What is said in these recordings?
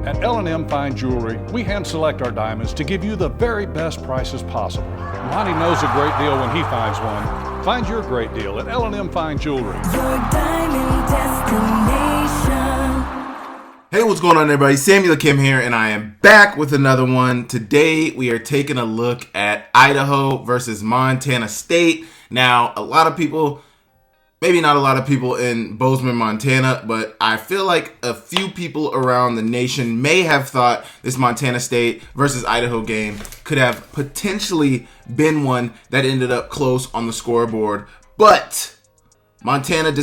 At L&M Fine Jewelry, we hand select our diamonds to give you the very best prices possible. Monty knows a great deal when he finds one. Find your great deal at L&M Fine Jewelry. Your diamond destination. Hey, what's going on, everybody? Samuel Akem here, and I am back with another one. Today, we are taking a look at Idaho versus Montana State. Now, a lot of people, maybe not a lot of people in Bozeman, Montana, but I feel like a few people around the nation may have thought this Montana State versus Idaho game could have potentially been one that ended up close on the scoreboard. But Montana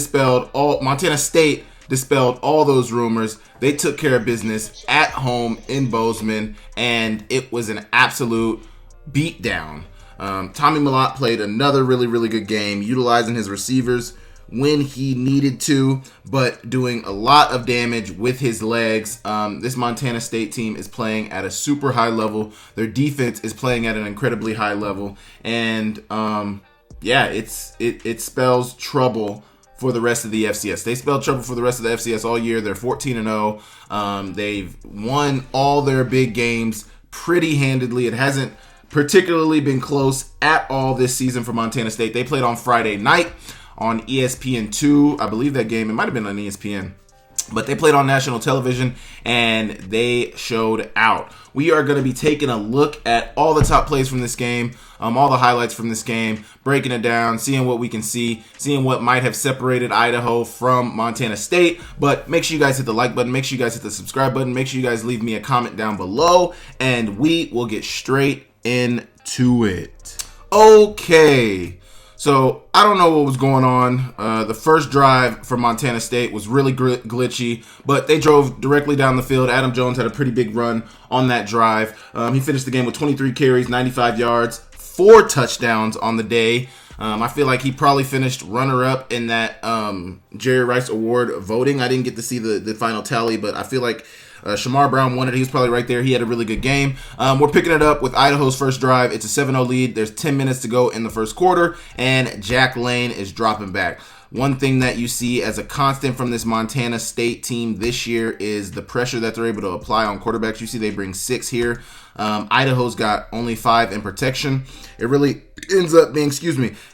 State dispelled all those rumors. They took care of business at home in Bozeman, and it was an absolute beatdown. Tommy Mellott played another really good game, utilizing his receivers when he needed to, but doing a lot of damage with his legs. This Montana State team is playing at a super high level. Their defense is playing at an incredibly high level, and it spells trouble for the rest of the FCS. They spelled trouble for the rest of the FCS all year. They're 14-0. They've won all their big games pretty handedly. It hasn't particularly been close at all this season for Montana State. They played on Friday night on ESPN2. I believe that game, it might have been on ESPN. But they played on national television, and they showed out. We are going to be taking a look at all the top plays from this game, all the highlights from this game, breaking it down, seeing what we can see, seeing what might have separated Idaho from Montana State. But make sure you guys hit the like button, make sure you guys hit the subscribe button, make sure you guys leave me a comment down below, and we will get straight into it. Okay. So, I don't know what was going on. The first drive for Montana State was really glitchy, but they drove directly down the field. Adam Jones had a pretty big run on that drive. He finished the game with 23 carries, 95 yards, 4 touchdowns on the day. I feel like he probably finished runner-up in that Jerry Rice Award voting. I didn't get to see the final tally, but I feel like Shamar Brown won it. He was probably right there. He had a really good game. We're picking it up with Idaho's first drive. It's a 7-0 lead. There's 10 minutes to go in the first quarter, and Jack Lane is dropping back. One thing that you see as a constant from this Montana State team this year is the pressure that they're able to apply on quarterbacks. You see they bring 6 here. Idaho's got only 5 in protection. It really ends up being,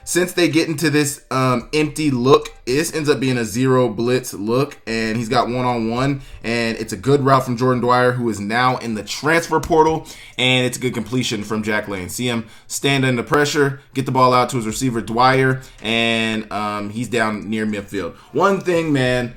since they get into this empty look, this ends up being a 0 blitz look, and he's got one-on-one, and it's a good route from Jordan Dwyer, who is now in the transfer portal, and it's a good completion from Jack Lane. See him stand under pressure, get the ball out to his receiver Dwyer, and he's down near midfield. One thing, man,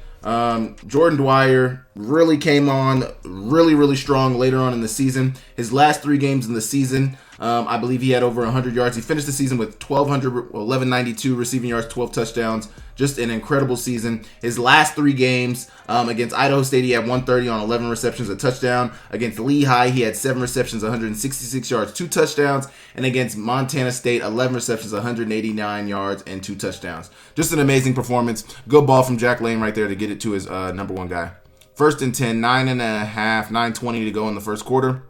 Jordan Dwyer really came on really strong later on in the season. His last 3 games in the season, I believe he had over 100 yards. He finished the season with 1,192 receiving yards, 12 touchdowns. Just an incredible season. His last 3 games against Idaho State, he had 130 on 11 receptions, a touchdown. Against Lehigh, he had 7 receptions, 166 yards, 2 touchdowns. And against Montana State, 11 receptions, 189 yards, and 2 touchdowns. Just an amazing performance. Good ball from Jack Lane right there to get it to his number 1 guy. First and 10, 9.20 to go in the first quarter.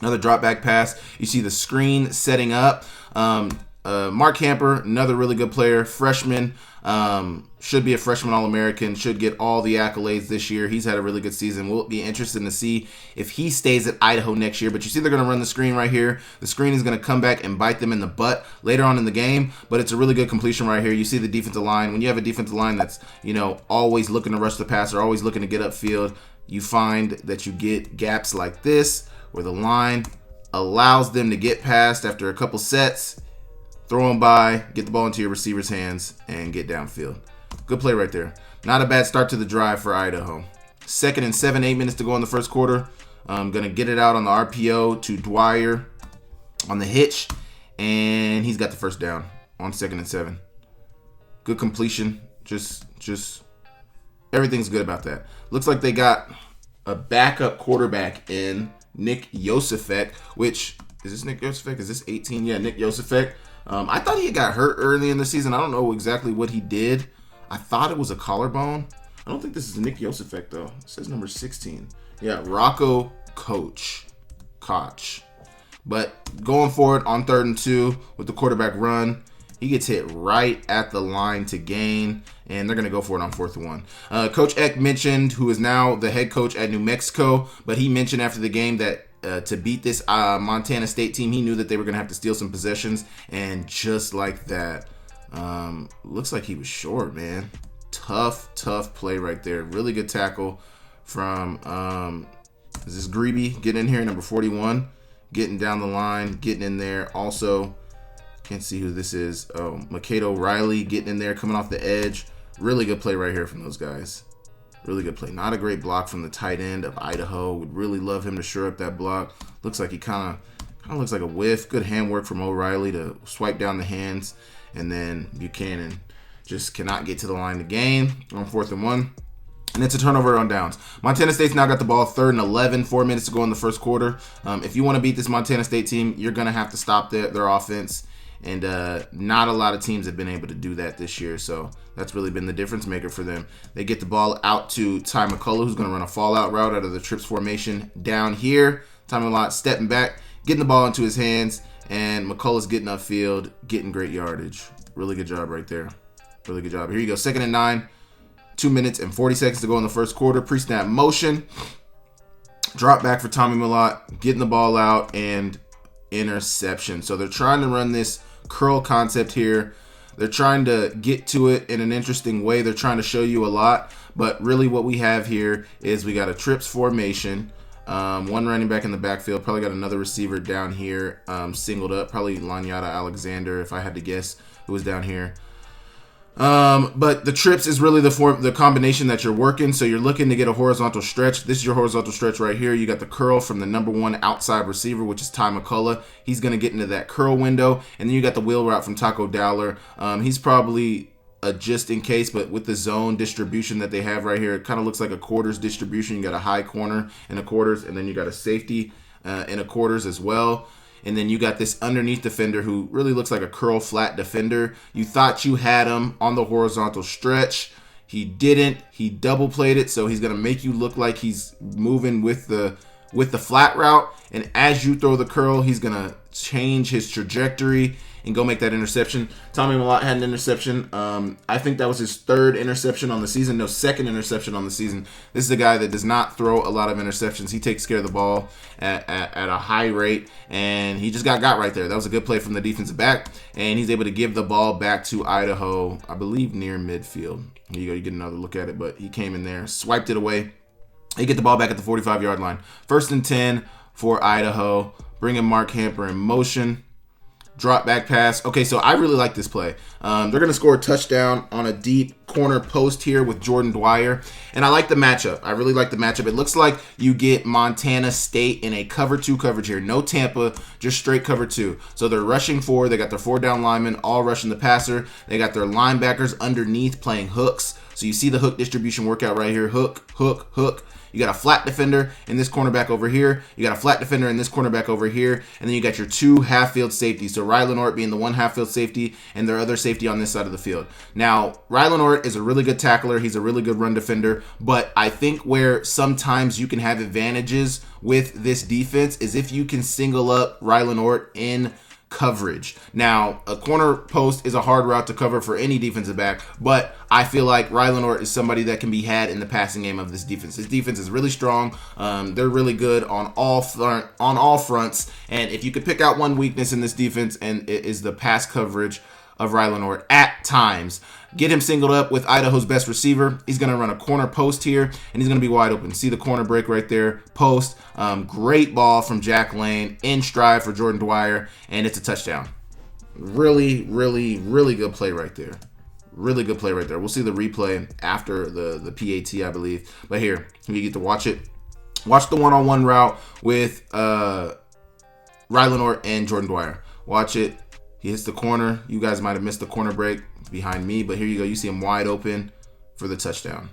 Another drop back pass. You see the screen setting up. Mark Hamper, another really good player, freshman, should be a freshman All-American, should get all the accolades this year. He's had a really good season. We'll be interested to see if he stays at Idaho next year. But you see they're going to run the screen right here. The screen is going to come back and bite them in the butt later on in the game, but it's a really good completion right here. You see the defensive line. When you have a defensive line that's, always looking to rush the passer, always looking to get upfield, you find that you get gaps like this where the line allows them to get past after a couple sets, throw them by, get the ball into your receiver's hands, and get downfield. Good play right there. Not a bad start to the drive for Idaho. 2nd and 7, 8 minutes to go in the first quarter. I'm going to get it out on the RPO to Dwyer on the hitch, and he's got the first down on 2nd and 7. Good completion. Just everything's good about that. Looks like they got a backup quarterback in Nick Yosefek, which, is this Nick Yosefek? Is this 18? Yeah, Nick Yosefek. I thought he got hurt early in the season. I don't know exactly what he did. I thought it was a collarbone. I don't think this is Nick Yosefek, though. It says number 16. Yeah, Rocco Koch. But going forward on 3rd and 2 with the quarterback run, He gets hit right at the line to gain, and they're going to go for it on 4th and 1. Coach Eck mentioned, who is now the head coach at New Mexico, but he mentioned after the game that to beat this Montana State team, he knew that they were going to have to steal some possessions, and just like that, looks like he was short, man. Tough play right there. Really good tackle from, is this Greeby getting in here, number 41, getting down the line, getting in there. Also, can't see who this is. Oh, Mikado Riley getting in there, coming off the edge. Really good play right here from those guys. Really good play. Not a great block from the tight end of Idaho. Would really love him to shore up that block. Looks like he kind of looks like a whiff. Good handwork from O'Reilly to swipe down the hands. And then Buchanan just cannot get to the line to gain on 4th and 1. And it's a turnover on downs. Montana State's now got the ball 3rd and 11, 4 minutes to go in the first quarter. If you want to beat this Montana State team, you're going to have to stop their offense. And not a lot of teams have been able to do that this year. So that's really been the difference maker for them. They get the ball out to Ty McCullough, who's going to run a fallout route out of the trips formation down here. Ty McCullough stepping back, getting the ball into his hands. And McCullough's getting upfield, getting great yardage. Really good job right there. Really good job. Here you go. 2nd and 9. 2 minutes and 40 seconds to go in the first quarter. Pre-snap motion. Drop back for Tommy Millott. Getting the ball out and interception. So they're trying to run this curl concept here. They're trying to get to it in an interesting way. They're trying to show you a lot. But really what we have here is we got a trips formation. One running back in the backfield. Probably got another receiver down here singled up. Probably Lanyata Alexander, if I had to guess, who was down here. But the trips is really the combination that you're working. So you're looking to get a horizontal stretch. This is your horizontal stretch right here. You got the curl from the number 1 outside receiver, which is Ty McCullough. He's going to get into that curl window. And then you got the wheel route from Taco Dowler. He's probably a just in case, but with the zone distribution that they have right here, it kind of looks like a quarters distribution. You got a high corner in a quarters, and then you got a safety in a quarters as well. And then you got this underneath defender who really looks like a curl flat defender. You thought you had him on the horizontal stretch. He didn't. He double played it, so he's going to make you look like he's moving with the flat route. And as you throw the curl, he's going to change his trajectory and go make that interception. Tommy Millott had an interception. I think that was his 3rd interception on the season. No, 2nd interception on the season. This is a guy that does not throw a lot of interceptions. He takes care of the ball at a high rate, and he just got right there. That was a good play from the defensive back, and he's able to give the ball back to Idaho, I believe near midfield. Here you go. You get another look at it, but he came in there, swiped it away. They get the ball back at the 45-yard line. 1st and 10 for Idaho. Bringing Mark Hamper in motion. Drop back pass. Okay, so I really like this play. They're going to score a touchdown on a deep corner post here with Jordan Dwyer. And I like the matchup. I really like the matchup. It looks like you get Montana State in a cover 2 coverage here. No Tampa, just straight cover 2. So they're rushing 4. They got their 4 down linemen all rushing the passer. They got their linebackers underneath playing hooks. So you see the hook distribution workout right here. Hook, hook, hook. You got a flat defender in this cornerback over here. You got a flat defender in this cornerback over here. And then you got your 2 half-field safeties. So Rylan Ort being the 1 half-field safety and their other safety on this side of the field. Now, Rylan Ort is a really good tackler. He's a really good run defender. But I think where sometimes you can have advantages with this defense is if you can single up Rylan Ort in coverage. Now, a corner post is a hard route to cover for any defensive back, but I feel like Rylan Ort is somebody that can be had in the passing game of this defense. This defense is really strong. They're really good on all fronts, and if you could pick out one weakness in this defense, and it is the pass coverage of Rylan Ort at times. Get him singled up with Idaho's best receiver. He's going to run a corner post here, and he's going to be wide open. See the corner break right there, post. Great ball from Jack Lane, in stride for Jordan Dwyer, and it's a touchdown. Really, really, really good play right there. Really good play right there. We'll see the replay after the PAT, I believe. But here, you get to watch it. Watch the one-on-one route with Rylan Ort and Jordan Dwyer. Watch it. He hits the corner. You guys might have missed the corner break behind me, but here you go. You see him wide open for the touchdown.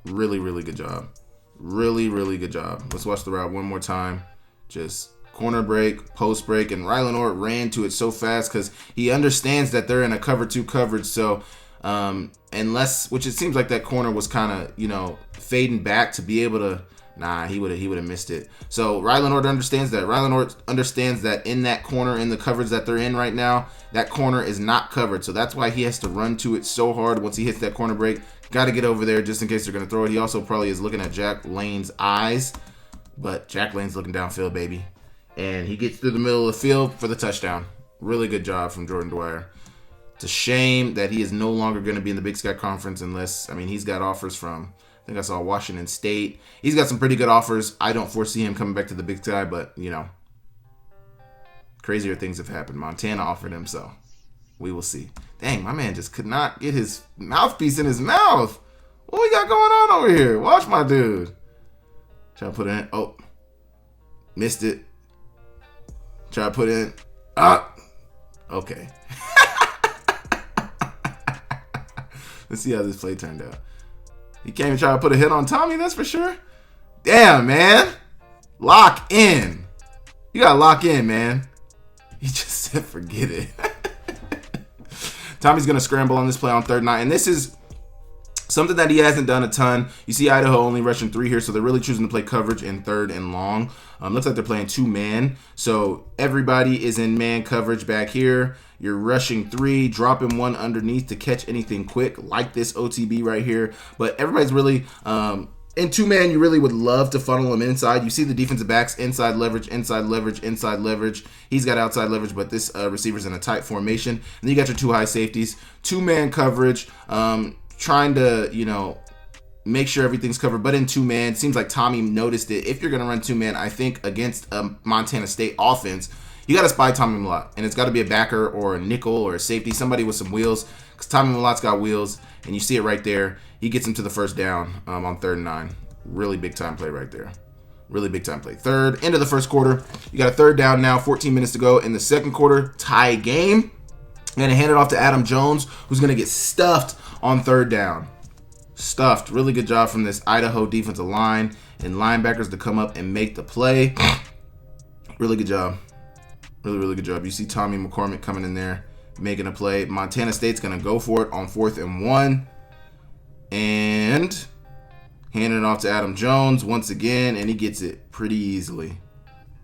Really, really good job. Really, really good job. Let's watch the route one more time. Just corner break, post break, and Rylan Ort ran to it so fast because he understands that they're in a cover 2 coverage. So which it seems like that corner was kind of, fading back to be able to Nah, he would have missed it. So Rylan Orr understands that. Rylan Orr understands that in that corner, in the coverage that they're in right now, that corner is not covered. So that's why he has to run to it so hard once he hits that corner break. Got to get over there just in case they're going to throw it. He also probably is looking at Jack Lane's eyes. But Jack Lane's looking downfield, baby. And he gets through the middle of the field for the touchdown. Really good job from Jordan Dwyer. It's a shame that he is no longer going to be in the Big Sky Conference unless, he's got offers from, I think I saw Washington State. He's got some pretty good offers. I don't foresee him coming back to the Big Sky, but, crazier things have happened. Montana offered him, so we will see. Dang, my man just could not get his mouthpiece in his mouth. What we got going on over here? Watch my dude. Try to put it in. Oh, missed it. Try to put it in. Okay. Let's see how this play turned out. He can't even try to put a hit on Tommy, that's for sure. Damn, man. Lock in. You got to lock in, man. He just said forget it. Tommy's going to scramble on this play on 3rd and 9. And this is something that he hasn't done a ton. You see Idaho only rushing 3 here, so they're really choosing to play coverage in 3rd and long. Looks like they're playing 2-man. So everybody is in man coverage back here. You're rushing 3, dropping 1 underneath to catch anything quick, like this OTB right here. But everybody's really, in 2-man, you really would love to funnel them inside. You see the defensive backs, inside leverage, inside leverage, inside leverage. He's got outside leverage, but this receiver's in a tight formation. And then you got your 2 high safeties, 2-man coverage, trying to, make sure everything's covered, but in 2-man. Seems like Tommy noticed it. If you're going to run 2-man, I think against a Montana State offense, you got to spy Tommy Mellott, and it's got to be a backer or a nickel or a safety, somebody with some wheels, because Tommy Mellott's got wheels, and you see it right there. He gets him to the 1st down on 3rd and 9. Really big time play right there. Really big time play. Third, end of the 1st quarter. You got a 3rd down now, 14 minutes to go in the 2nd quarter. Tie game. I'm going to hand it off to Adam Jones, who's going to get stuffed on 3rd down. Stuffed. Really good job from this Idaho defensive line and linebackers to come up and make the play. Really good job. Really good job. You see Tommy McCormick coming in there, making a play. Montana State's going to go for it on 4th and 1. And handing it off to Adam Jones once again, and he gets it pretty easily.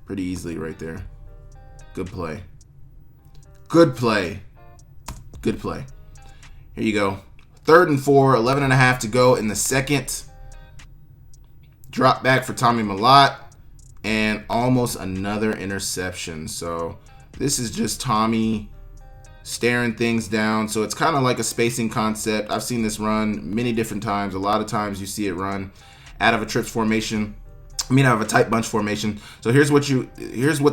Pretty easily right there. Good play. Good play. Good play. Here you go. 3rd and 4, 11 and a half to go in the 2nd. Drop back for Tommy Mellott. And almost another interception. So this is just Tommy staring things down. So it's kind of like a spacing concept. I've seen this run many different times. A lot of times you see it run out of a trips formation. Out of a tight bunch formation. So here's what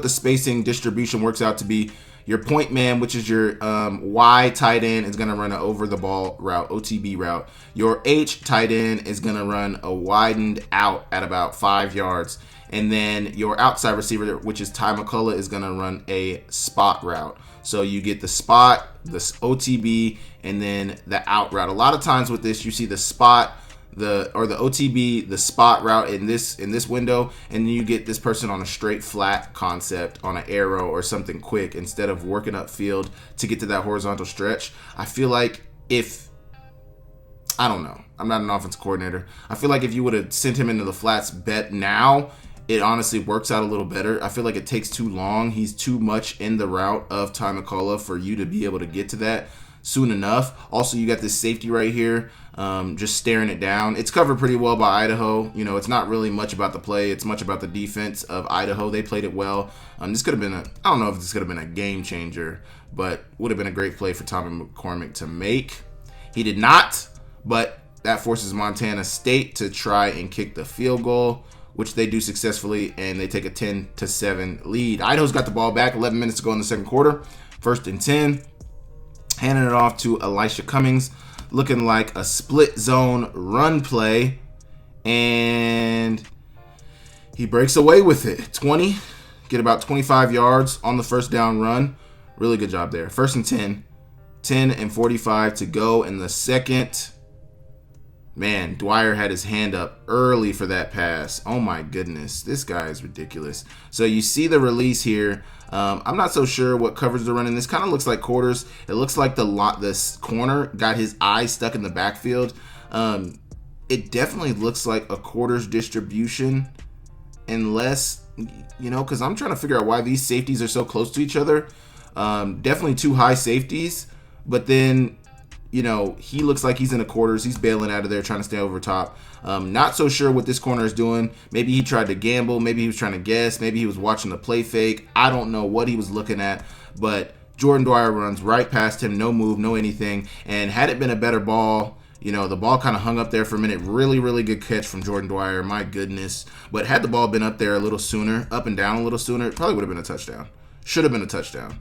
the spacing distribution works out to be. Your point man, which is your Y tight end, is going to run an over the ball route, OTB route. Your H tight end is going to run a widened out at about 5 yards. And then your outside receiver, which is Ty McCullough, is going to run a spot route. So you get the spot, the OTB, and then the out route. A lot of times with this, you see the spot, the OTB, the spot route in this window, and then you get this person on a straight flat concept on an arrow or something quick instead of working upfield to get to that horizontal stretch. I feel like I don't know. I'm not an offensive coordinator. I feel like if you would have sent him into the flats bet now, it honestly works out a little better. I feel like it takes too long. He's too much in the route of Ty McCullough for you to be able to get to that soon enough. Also, you got this safety right here, just staring it down. It's covered pretty well by Idaho. It's not really much about the play. It's much about the defense of Idaho. They played it well. This could have been I don't know if this could have been a game changer, but would have been a great play for Tommy McCormick to make. He did not, but that forces Montana State to try and kick the field goal, which they do successfully, and they take a 10-7 lead. Idaho's got the ball back, 11 minutes to go in the 2nd quarter. 1st and 10. Handing it off to Elisha Cummings, looking like a split zone run play, and he breaks away with it. 20, get about 25 yards on the 1st down run. Really good job there. 1st and 10. 10 and 45 to go in the 2nd. Man, Dwyer had his hand up early for that pass. Oh my goodness, this guy is ridiculous. So you see the release here. I'm not so sure what coverage they're running. This kind of looks like quarters. It looks like this corner got his eye stuck in the backfield. it definitely looks like a quarters distribution, unless, because I'm trying to figure out why these safeties are so close to each other. Definitely two high safeties, but then, he looks like he's in the quarters. He's bailing out of there, trying to stay over top. Not so sure what this corner is doing. Maybe he tried to gamble. Maybe he was trying to guess. Maybe he was watching the play fake. I don't know what he was looking at, but Jordan Dwyer runs right past him, no move, no anything. And had it been a better ball, the ball kind of hung up there for a minute. Really, really good catch from Jordan Dwyer. My goodness. But had the ball been up there a little sooner, up and down a little sooner, it probably would have been a touchdown. Should have been a touchdown.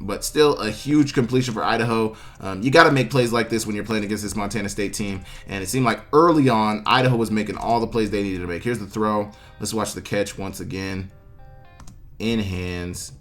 But still a huge completion for Idaho. You got to make plays like this when you're playing against this Montana State team. And it seemed like early on, Idaho was making all the plays they needed to make. Here's the throw. Let's watch the catch once again. In hands.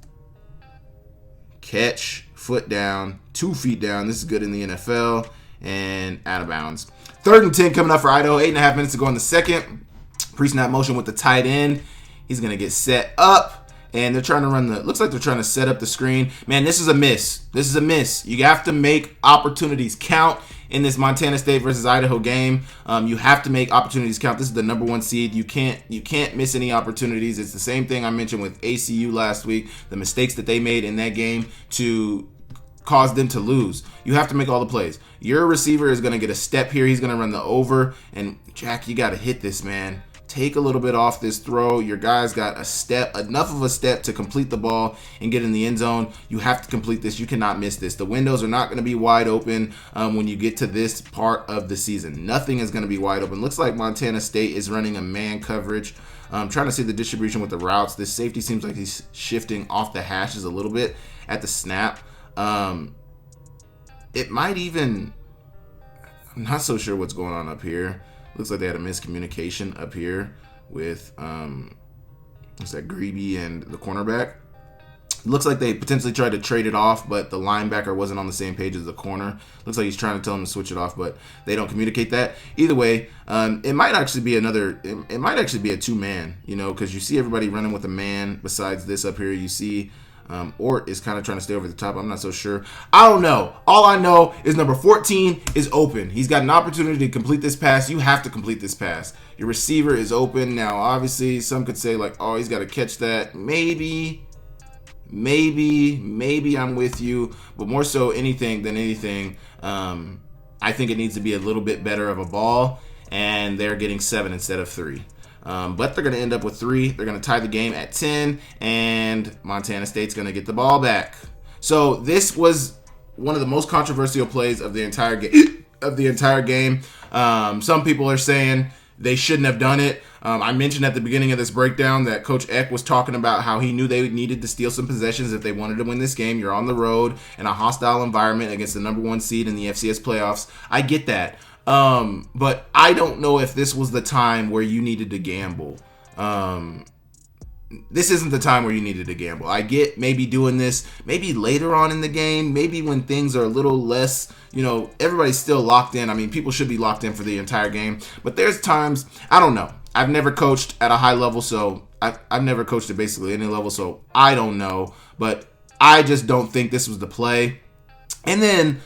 Catch, foot down, 2 feet down. This is good in the NFL, and out of bounds. 3rd and 10 coming up for Idaho. 8.5 minutes to go in the second. Pre-snap motion with the tight end. He's going to get set up, and they're trying to looks like they're trying to set up the screen. Man, this is a miss. This is a miss. You have to make opportunities count in this Montana State versus Idaho game. You have to make opportunities count. This is the number 1 seed. You can't miss any opportunities. It's the same thing I mentioned with ACU last week. The mistakes that they made in that game to cause them to lose. You have to make all the plays. Your receiver is going to get a step here. He's going to run the over. And Jack, you got to hit this, man. Take a little bit off this throw. Your guy's got enough of a step to complete the ball and get in the end zone. You have to complete this. You cannot miss this. The windows are not going to be wide open when you get to this part of the season. Nothing is going to be wide open. Looks like Montana State is running a man coverage. I'm trying to see the distribution with the routes. This safety seems like he's shifting off the hashes a little bit at the snap. It might even... I'm not so sure what's going on up here. Looks like they had a miscommunication up here with what's that, Greeby and the cornerback. Looks like they potentially tried to trade it off, but the linebacker wasn't on the same page as the corner. Looks like he's trying to tell him to switch it off, but they don't communicate that. Either way, it might actually be it might actually be a 2-man, because you see everybody running with a man besides this up here. You see Ort is kind of trying to stay over the top. I'm not so sure. I don't know. All I know is number 14 is open. He's got an opportunity to complete this pass. You have to complete this pass. Your receiver is open. Now, obviously, some could say, like, oh, he's got to catch that. Maybe I'm with you. But more so anything than anything, I think it needs to be a little bit better of a ball. And they're getting 7 instead of 3. But they're going to end up with 3. They're going to tie the game at 10, and Montana State's going to get the ball back. So this was one of the most controversial plays of the entire game. Some people are saying they shouldn't have done it. I mentioned at the beginning of this breakdown that Coach Eck was talking about how he knew they needed to steal some possessions if they wanted to win this game. You're on the road in a hostile environment against the number 1 seed in the FCS playoffs. I get that. But I don't know if this was the time where you needed to gamble. This isn't the time where you needed to gamble. I get maybe doing this maybe later on in the game, maybe when things are a little less, everybody's still locked in. I mean, people should be locked in for the entire game, but there's times, I don't know. I've never coached at a high level, so I've never coached at basically any level, so I don't know, but I just don't think this was the play. And then,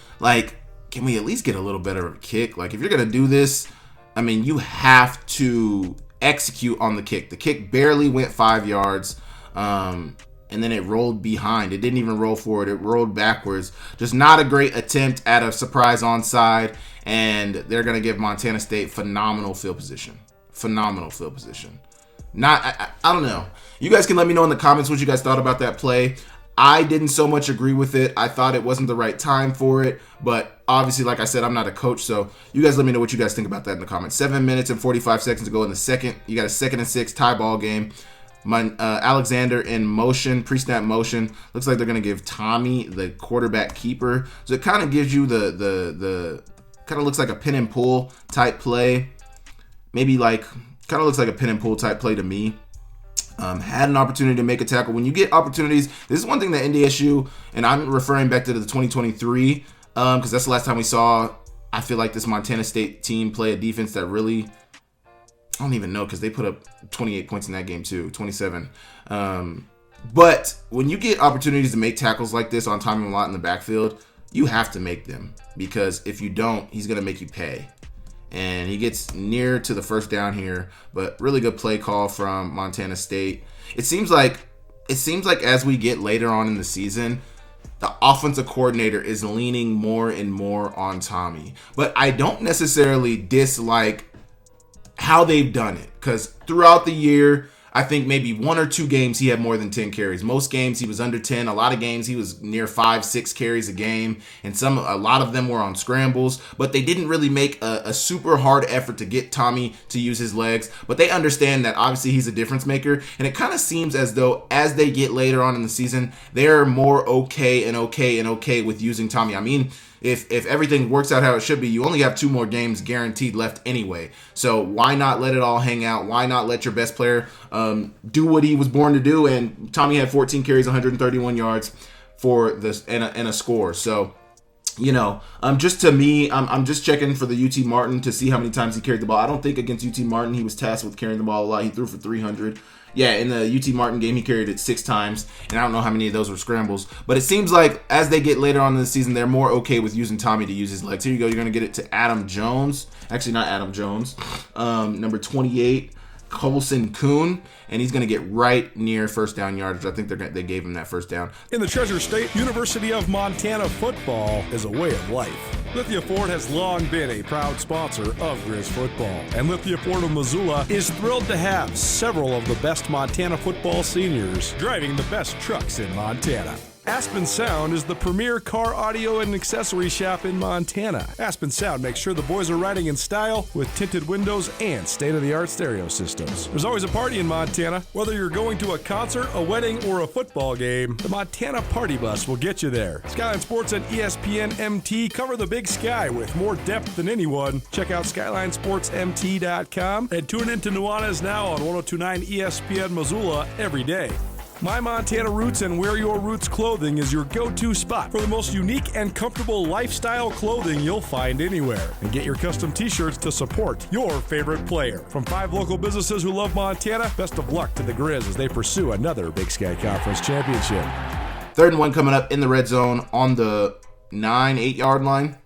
can we at least get a little better of a kick? If you're going to do this, I mean, you have to execute on the kick. The kick barely went 5 yards, and then it rolled behind. It didn't even roll forward. It rolled backwards. Just not a great attempt at a surprise onside, and they're going to give Montana State phenomenal field position. I don't know. You guys can let me know in the comments what you guys thought about that play. I didn't so much agree with it. I thought it wasn't the right time for it. But obviously, like I said, I'm not a coach. So you guys let me know what you guys think about that in the comments. 7 minutes and 45 seconds to go in the second. You got a 2nd and 6 tie ball game. Alexander in motion, pre-snap motion. Looks like they're going to give Tommy the quarterback keeper. So it kind of gives you the kind of looks like a pin and pull type play. Maybe kind of looks like a pin and pull type play to me. Had an opportunity to make a tackle. When you get opportunities, this is one thing that NDSU, and I'm referring back to the 2023, because that's the last time we saw, I feel like, this Montana State team play a defense that really, I don't even know, because they put up 28 points in that game too, 27. But when you get opportunities to make tackles like this on time and lot in the backfield, you have to make them, because if you don't, he's going to make you pay. and he gets near to the first down here, but really good play call from Montana State. It seems like as we get later on in the season, the offensive coordinator is leaning more and more on Tommy. But I don't necessarily dislike how they've done it, because throughout the year, I think maybe 1 or 2 games he had more than 10 carries. Most games he was under 10. A lot of games he was near 5-6 carries a game, and a lot of them were on scrambles. But they didn't really make a super hard effort to get Tommy to use his legs. But they understand that obviously he's a difference maker, and it kind of seems as though as they get later on in the season, they're more okay with using Tommy. I mean, if everything works out how it should be, you only have 2 more games guaranteed left anyway. So why not let it all hang out? Why not let your best player do what he was born to do? And Tommy had 14 carries, 131 yards for this and a score. So, just to me, I'm just checking for the UT Martin to see how many times he carried the ball. I don't think against UT Martin he was tasked with carrying the ball a lot. He threw for 300. Yeah, in the UT Martin game, he carried it 6 times, and I don't know how many of those were scrambles. But it seems like as they get later on in the season, they're more okay with using Tommy to use his legs. Here you go. You're going to get it to Adam Jones. Actually, not Adam Jones. Number 28, Colson Kuhn, and he's going to get right near first down yardage. I think they gave him that first down. In the Treasure State, University of Montana football is a way of life. Lithia Ford has long been a proud sponsor of Grizz football, and Lithia Ford of Missoula is thrilled to have several of the best Montana football seniors driving the best trucks in Montana. Aspen Sound is the premier car audio and accessory shop in Montana. Aspen Sound makes sure the boys are riding in style with tinted windows and state-of-the-art stereo systems. There's always a party in Montana. Whether you're going to a concert, a wedding, or a football game, the Montana Party Bus will get you there. Skyline Sports and ESPN MT cover the Big Sky with more depth than anyone. Check out SkylineSportsMT.com and tune in to Nuanez Now on 102.9 ESPN Missoula every day. My Montana Roots and Wear Your Roots clothing is your go-to spot for the most unique and comfortable lifestyle clothing you'll find anywhere. And get your custom t-shirts to support your favorite player. From 5 local businesses who love Montana, best of luck to the Grizz as they pursue another Big Sky Conference championship. 3rd and 1 coming up in the red zone on the 8-yard line.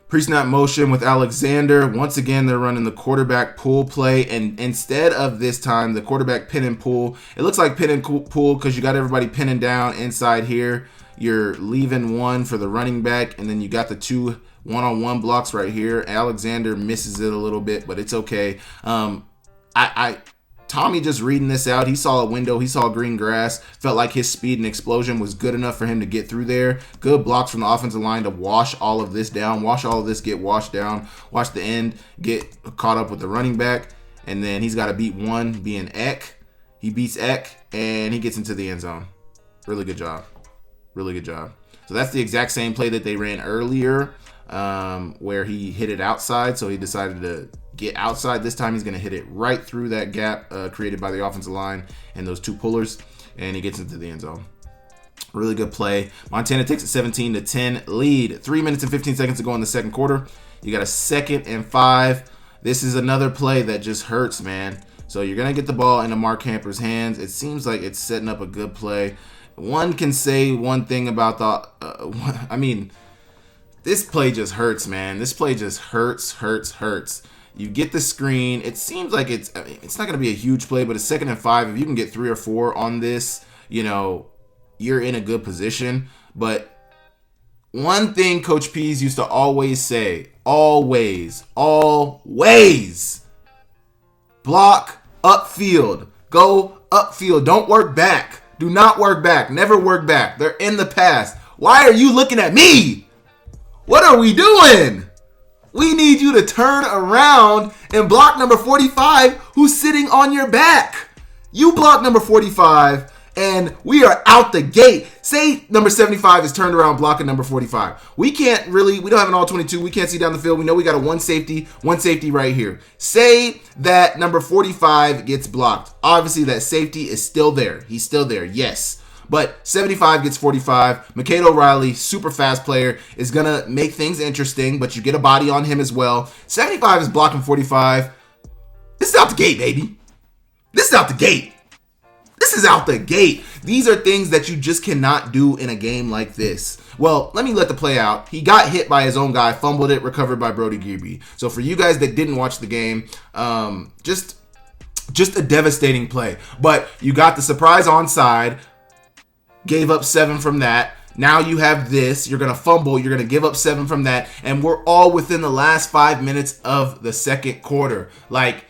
Pre-snap motion with Alexander. Once again, they're running the quarterback pull play, and instead of this time the quarterback pin and pull, it looks like pin and pull because you got everybody pinning down inside here. You're leaving one for the running back, and then you got the 2 one-on-one blocks right here. Alexander misses it a little bit, but it's okay. Tommy just reading this out, he saw a window, he saw green grass, felt like his speed and explosion was good enough for him to get through there. Good blocks from the offensive line to wash all of this down, get washed down, watch the end, get caught up with the running back, and then he's got to beat one being Eck. He beats Eck, and he gets into the end zone. Really good job. So that's the exact same play that they ran earlier, where he hit it outside, so he decided to get outside. This time he's going to hit it right through that gap created by the offensive line and those 2 pullers, and he gets into the end zone. Really good play. Montana takes a 17-10 lead. 3 minutes and 15 seconds to go in the second quarter. You got a 2nd and 5. This is another play that just hurts, man. So you're going to get the ball into Mark Hamper's hands. It seems like it's setting up a good play. One can say one thing about this play just hurts, man. This play just hurts. You get the screen. It seems like it's not going to be a huge play, but a 2nd and 5. If you can get 3 or 4 on this, you're in a good position. But one thing Coach Pease used to always say, always, block upfield. Go upfield. Don't work back. Do not work back. Never work back. They're in the past. Why are you looking at me? What are we doing? We need you to turn around and block number 45 who's sitting on your back. You block number 45 and we are out the gate. Say number 75 is turned around blocking number 45. We don't have an all 22. We can't see down the field. We know we got a one safety right here. Say that number 45 gets blocked. Obviously that safety is still there. He's still there. Yes. But 75 gets 45. Mikhail O'Reilly, super fast player, is going to make things interesting, but you get a body on him as well. 75 is blocking 45. This is out the gate, baby. This is out the gate. misses out the gate. These are things that you just cannot do in a game like this. Well, let me let the play out. He got hit by his own guy, fumbled it, recovered by Brody Grebe. So for you guys that didn't watch the game, just a devastating play. But you got the surprise onside, gave up 7 from that. Now you have this. You're going to fumble. You're going to give up 7 from that. And we're all within the last 5 minutes of the second quarter. Like,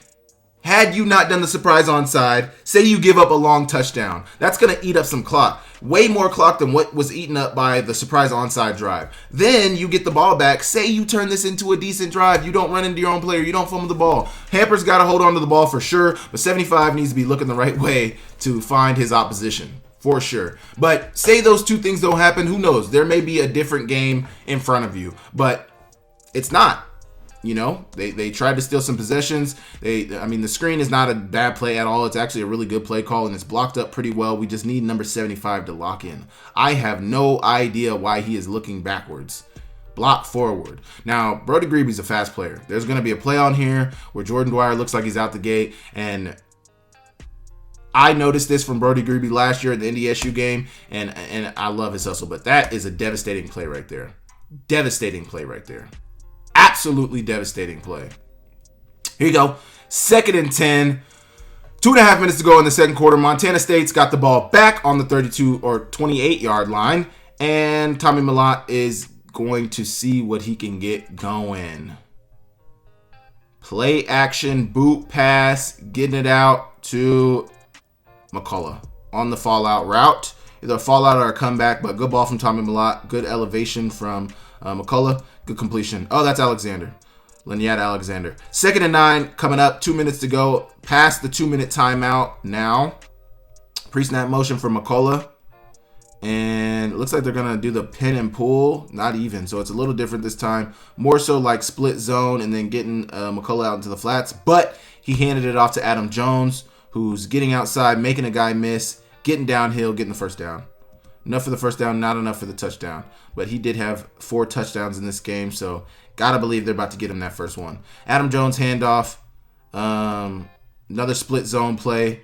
had you not done the surprise onside, say you give up a long touchdown, that's going to eat up some clock. Way more clock than what was eaten up by the surprise onside drive. Then you get the ball back. Say you turn this into a decent drive. You don't run into your own player. You don't fumble the ball. Hamper's got to hold on to the ball for sure, but 75 needs to be looking the right way to find his opposition. For sure. But say those two things don't happen, who knows? There may be a different game in front of you, but it's not. You know, they tried to steal some possessions. The screen is not a bad play at all. It's actually a really good play call, and it's blocked up pretty well. We just need number 75 to lock in. I have no idea why he is looking backwards. Block forward. Now, Brody Grebe's a fast player. There's going to be a play on here where Jordan Dwyer looks like he's out the gate, and I noticed this from Brody Grebe last year at the NDSU game, and I love his hustle, but that is a devastating play right there. Devastating play right there. Absolutely devastating play. Here you go. 2nd and 10. 2.5 minutes to go in the second quarter. Montana State's got the ball back on the 32 or 28-yard line, and Tommy Mellott is going to see what he can get going. Play action, boot pass, getting it out to McCullough on the fallout route. Either a fallout or a comeback, but good ball from Tommy Mellott. Good elevation from McCullough. Good completion. Oh, that's Alexander. Lanyat Alexander. 2nd and 9 coming up. 2 minutes to go. Past the 2-minute timeout now. Pre-snap motion for McCullough. And it looks like they're going to do the pin and pull. Not even. So it's a little different this time. More so like split zone and then getting McCullough out into the flats. But he handed it off to Adam Jones, who's getting outside, making a guy miss, getting downhill, getting the first down. Enough for the first down, not enough for the touchdown. But he did have 4 touchdowns in this game, so gotta believe they're about to get him that first one. Adam Jones handoff, another split zone play,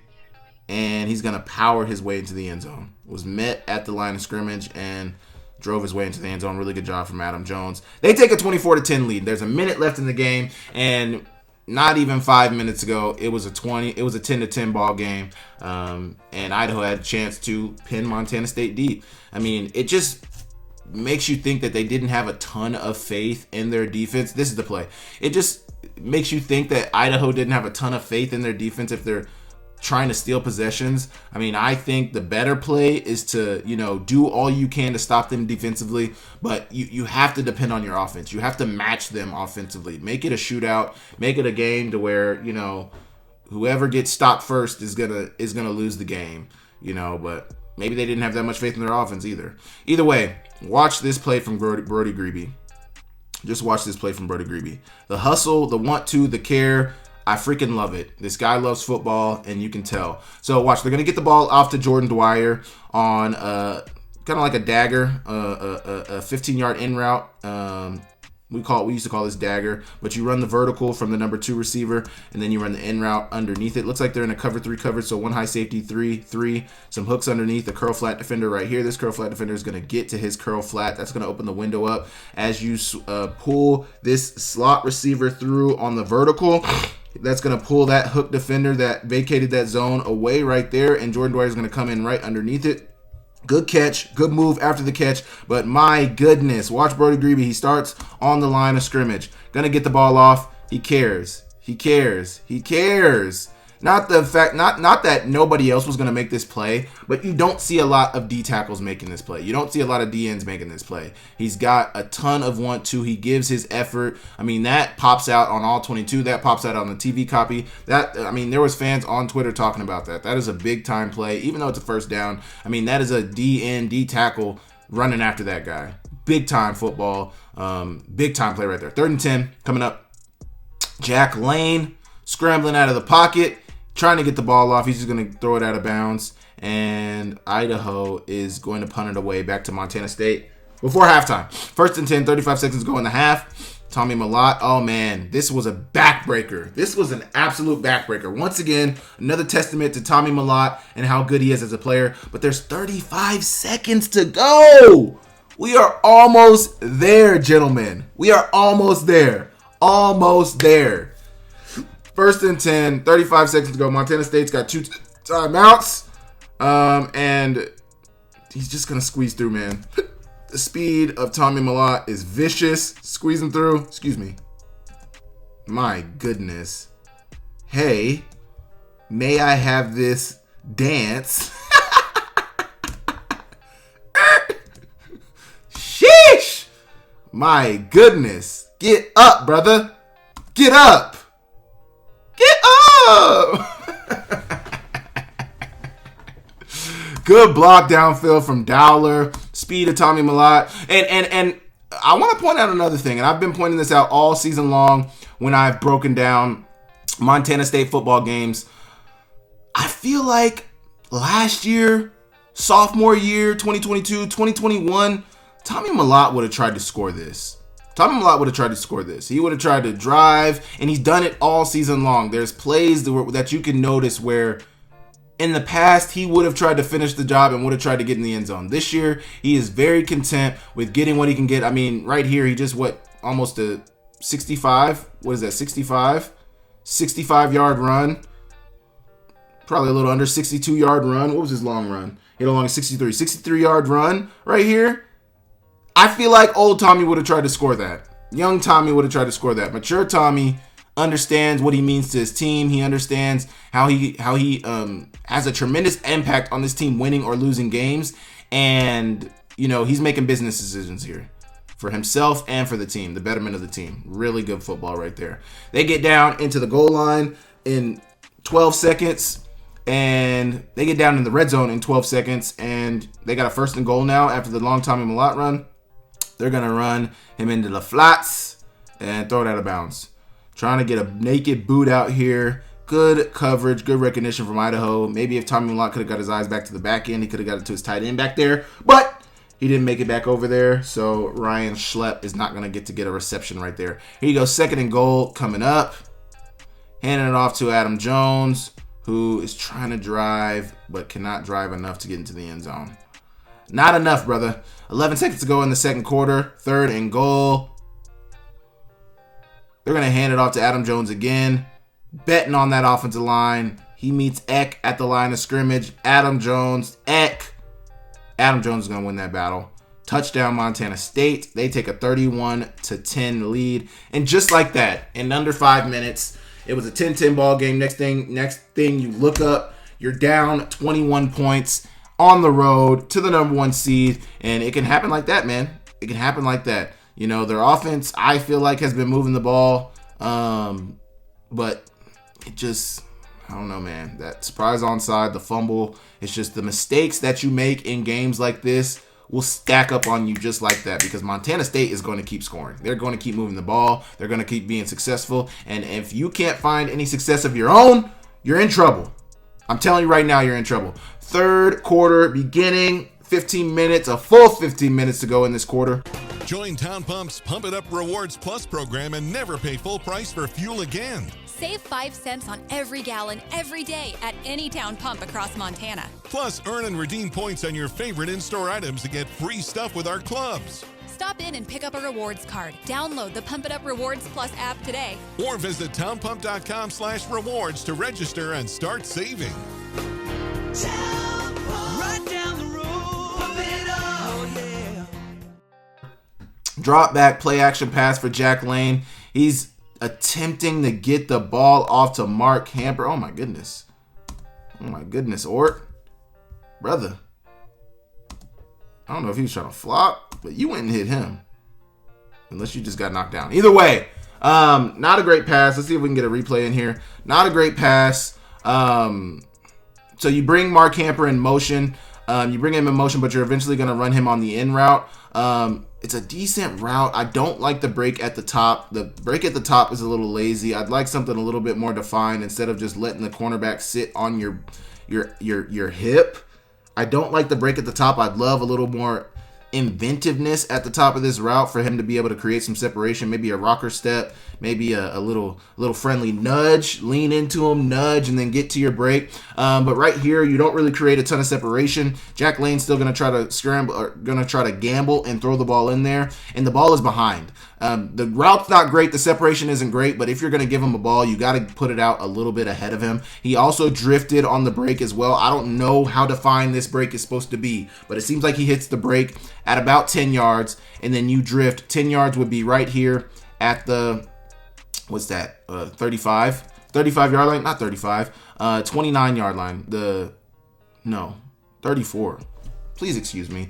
and he's gonna power his way into the end zone. Was met at the line of scrimmage and drove his way into the end zone. Really good job from Adam Jones. They take a 24-10 lead. There's a minute left in the game, and not even 5 minutes ago, it was a 10-10 ball game, and Idaho had a chance to pin Montana State deep. I mean, it just makes you think that they didn't have a ton of faith in their defense. This is the play. It just makes you think that Idaho didn't have a ton of faith in their defense if they're trying to steal possessions. I mean, I think the better play is to, do all you can to stop them defensively, but you have to depend on your offense. You have to match them offensively. Make it a shootout. Make it a game to where, whoever gets stopped first is gonna lose the game, but maybe they didn't have that much faith in their offense either. Either way, watch this play from Brody Grebe. Just watch this play from Brody Grebe. The hustle, the want to, the care. I freaking love it. This guy loves football, and you can tell. So watch, they're going to get the ball off to Jordan Dwyer on kind of like a dagger, a 15-yard in route. We used to call this dagger, but you run the vertical from the number 2 receiver, and then you run the in route underneath it. Looks like they're in a cover 3 coverage, so 1 high safety, 3, some hooks underneath, the curl flat defender right here. This curl flat defender is going to get to his curl flat. That's going to open the window up as you pull this slot receiver through on the vertical. That's going to pull that hook defender that vacated that zone away right there, and Jordan Dwyer is going to come in right underneath it. Good catch, good move after the catch, but my goodness, watch Brody Grebe. He starts on the line of scrimmage. Gonna get the ball off. He cares. Not that nobody else was going to make this play, but you don't see a lot of D tackles making this play. You don't see a lot of D ends making this play. He's got a ton of want to. He gives his effort. I mean, that pops out on all 22. That pops out on the TV copy. There was fans on Twitter talking about that. That is a big time play, even though it's a first down. I mean, that is a D end, D tackle running after that guy. Big time football. Big time play right there. 3rd and 10 coming up. Jack Lane scrambling out of the pocket, trying to get the ball off. He's just going to throw it out of bounds, and Idaho is going to punt it away back to Montana State before halftime. 1st and 10, 35 seconds to go in the half. Tommy Mellott, oh man, this was a backbreaker. This was an absolute backbreaker. Once again, another testament to Tommy Mellott and how good he is as a player. But there's 35 seconds to go. We are almost there, gentlemen. We are almost there. Almost there. 1st and 10, 35 seconds to go. Montana State's got 2 timeouts. And he's just going to squeeze through, man. The speed of Tommy Mellott is vicious. Squeezing through. Excuse me. My goodness. Hey, may I have this dance? Sheesh. My goodness. Get up, brother. Get up. Get up. Good block downfield from Dowler. Speed of Tommy Mellott. And I want to point out another thing, and I've been pointing this out all season long when I've broken down Montana State football games. I feel like last year, sophomore year, 2022, 2021, Tommy Mellott would have tried to score this. He would have tried to drive, and he's done it all season long. There's plays that you can notice where in the past, he would have tried to finish the job and would have tried to get in the end zone. This year, he is very content with getting what he can get. I mean, right here, he just, almost a 65? What is that, 65? 65-yard run. Probably a little under 62-yard run. What was his long run? He had a long 63-yard run right here. I feel like old Tommy would have tried to score that. Young Tommy would have tried to score that. Mature Tommy understands what he means to his team. He understands how he has a tremendous impact on this team winning or losing games. And, he's making business decisions here for himself and for the team, the betterment of the team. Really good football right there. They get down into the goal line in 12 seconds, and they get down in the red zone in 12 seconds, and they got a 1st and goal now after the long Tommy Mellott run. They're going to run him into the flats and throw it out of bounds. Trying to get a naked boot out here. Good coverage, good recognition from Idaho. Maybe if Tommy Mellott could have got his eyes back to the back end, he could have got it to his tight end back there. But he didn't make it back over there. So Ryan Schlepp is not going to get a reception right there. Here you go, 2nd and goal coming up. Handing it off to Adam Jones, who is trying to drive, but cannot drive enough to get into the end zone. Not enough, brother. 11 seconds to go in the second quarter. 3rd and goal. They're going to hand it off to Adam Jones again. Betting on that offensive line. He meets Eck at the line of scrimmage. Adam Jones, Eck. Adam Jones is going to win that battle. Touchdown Montana State. They take a 31-10 lead. And just like that, in under 5 minutes, it was a 10-10 ball game. Next thing you look up, you're down 21 points on the road to the number 1 seed. And it can happen like that, man. It can happen like that. Their offense, I feel like, has been moving the ball. But it just, I don't know, man. That surprise onside, the fumble, it's just the mistakes that you make in games like this will stack up on you just like that, because Montana State is going to keep scoring. They're going to keep moving the ball. They're going to keep being successful. And if you can't find any success of your own, you're in trouble. I'm telling you right now, you're in trouble. 3rd quarter beginning, 15 minutes, a full 15 minutes to go in this quarter. Join Town Pump's Pump It Up Rewards Plus program and never pay full price for fuel again. Save 5 cents on every gallon every day at any Town Pump across Montana. Plus, earn and redeem points on your favorite in-store items to get free stuff with our clubs. Stop in and pick up a rewards card. Download the Pump It Up Rewards Plus app today. Or visit townpump.com/rewards to register and start saving. Town Pump. Right down the road. Pump it up. Yeah. Drop back, play action pass for Jack Lane. He's attempting to get the ball off to Mark Hamper. Oh my goodness, Ort. Brother. I don't know if he was trying to flop, but you went and hit him. Unless you just got knocked down. Either way, not a great pass. Let's see if we can get a replay in here. Not a great pass. So you bring Mark Hamper in motion. You bring him in motion, but you're eventually going to run him on the in route. It's a decent route. I don't like the break at the top. The break at the top is a little lazy. I'd like something a little bit more defined instead of just letting the cornerback sit on your hip. I don't like the break at the top. I'd love a little more inventiveness at the top of this route for him to be able to create some separation, maybe a rocker step, maybe a little friendly nudge, lean into him, nudge, and then get to your break. But right here, you don't really create a ton of separation. Jack Lane's still going to try to scramble, or going to try to gamble and throw the ball in there, and the ball is behind. The route's not great, the separation isn't great, but if you're going to give him a ball, you got to put it out a little bit ahead of him. He also drifted on the break as well. I don't know how defined this break is supposed to be, but it seems like he hits the break at about 10 yards, and then you drift. 10 yards would be right here at the, 35 yard line, not 35, 29 yard line, 34. Please excuse me.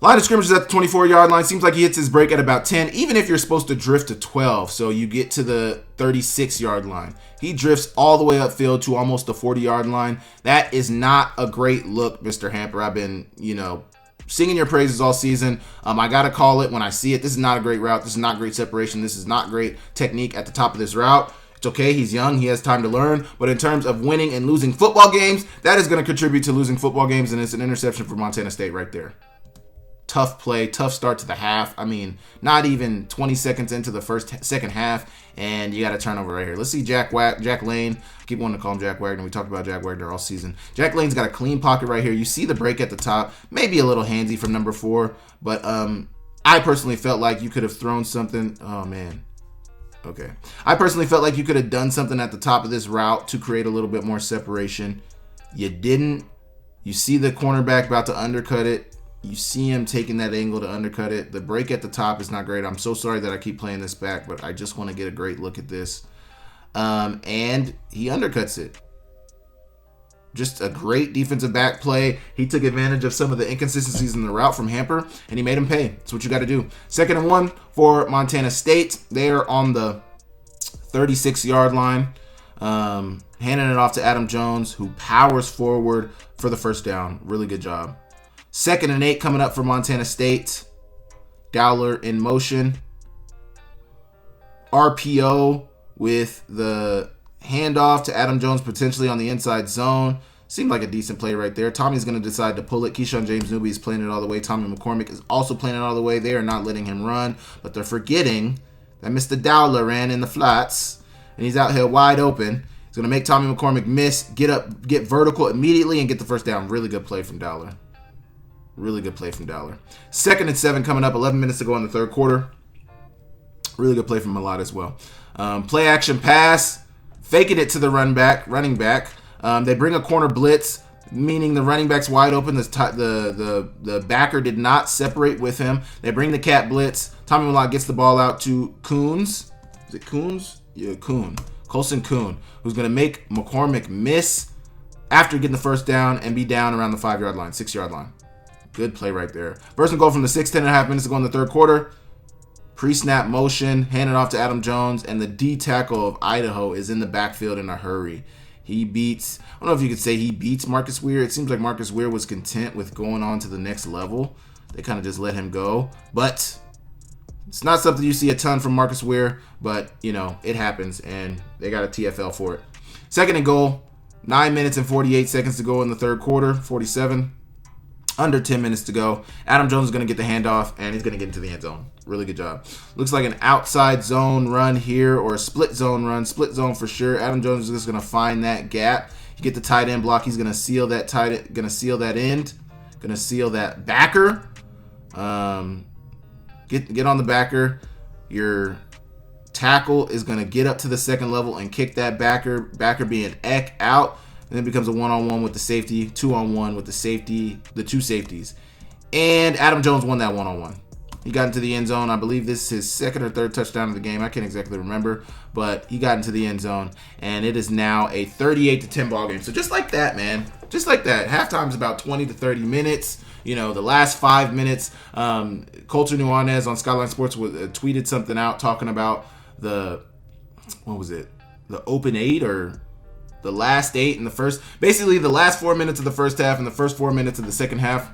Line of scrimmage is at the 24 yard line. Seems like he hits his break at about 10, even if you're supposed to drift to 12. So you get to the 36 yard line. He drifts all the way upfield to almost the 40 yard line. That is not a great look, Mr. Hamper. I've been, singing your praises all season. I got to call it when I see it. This is not a great route. This is not great separation. This is not great technique at the top of this route. It's okay. He's young. He has time to learn. But in terms of winning and losing football games, that is going to contribute to losing football games, and it's an interception for Montana State right there. Tough play, tough start to the half. I mean, not even 20 seconds into the second half, and you got a turnover right here. Let's see Jack Lane. I keep wanting to call him Jack Wagner. We talked about Jack Wagner all season. Jack Lane's got a clean pocket right here. You see the break at the top. Maybe a little handsy from number 4, but I personally felt like you could have thrown something. Oh, man. Okay. I personally felt like you could have done something at the top of this route to create a little bit more separation. You didn't. You see the cornerback about to undercut it. You see him taking that angle to undercut it. The break at the top is not great. I'm so sorry that I keep playing this back, but I just want to get a great look at this. And he undercuts it. Just a great defensive back play. He took advantage of some of the inconsistencies in the route from Hamper, and he made him pay. That's what you got to do. 2nd and 1 for Montana State. They are on the 36 yard line. Handing it off to Adam Jones, who powers forward for the first down. Really good job. 2nd and 8 coming up for Montana State. Dowler in motion. RPO with the handoff to Adam Jones potentially on the inside zone. Seemed like a decent play right there. Tommy's going to decide to pull it. Keyshawn James Newby is playing it all the way. Tommy McCormick is also playing it all the way. They are not letting him run, but they're forgetting that Mr. Dowler ran in the flats, and he's out here wide open. He's going to make Tommy McCormick miss, get up, get vertical immediately, and get the first down. Really good play from Dowler. Really good play from Dowler. 2nd and 7 coming up. 11 minutes to go in the third quarter. Really good play from Malott as well. Play action pass. Faking it to the running back. They bring a corner blitz, meaning the running back's wide open. The backer did not separate with him. They bring the cat blitz. Tommy Malott gets the ball out to Coons. Is it Coons? Yeah, Colson Kuhn, who's going to make McCormick miss after getting the first down and be down around the 5 yard line, 6 yard line. Good play right there. First and goal from the 10.5 minutes to go in the third quarter. Pre-snap motion, handed off to Adam Jones, and the D tackle of Idaho is in the backfield in a hurry. He beats, I don't know if you could say he beats Marcus Weir. It seems like Marcus Weir was content with going on to the next level. They kind of just let him go. But it's not something you see a ton from Marcus Weir, but, it happens, and they got a TFL for it. 2nd and goal, 9 minutes and 48 seconds to go in the third quarter, 47. Under 10 minutes to go. Adam Jones is going to get the handoff, and he's going to get into the end zone. Really good job. Looks like an outside zone run here, or a split zone run. Split zone for sure. Adam Jones is just going to find that gap. You get the tight end block. He's going to seal that end. Going to seal that backer. Get on the backer. Your tackle is going to get up to the second level and kick that backer. Backer being Eck out. And then it becomes a 1-on-1 with the safety, 2-on-1 with the safety, the two safeties. And Adam Jones won that 1-on-1. He got into the end zone. I believe this is his 2nd or 3rd touchdown of the game. I can't exactly remember, but he got into the end zone, and it is now a 38-10 ball game. So just like that, man. Just like that. Halftime's about 20 to 30 minutes. The last 5 minutes, Colter Nuanez on Skyline Sports tweeted something out talking about the open 8 or the last 8 in the first, basically the last 4 minutes of the first half and the first 4 minutes of the second half.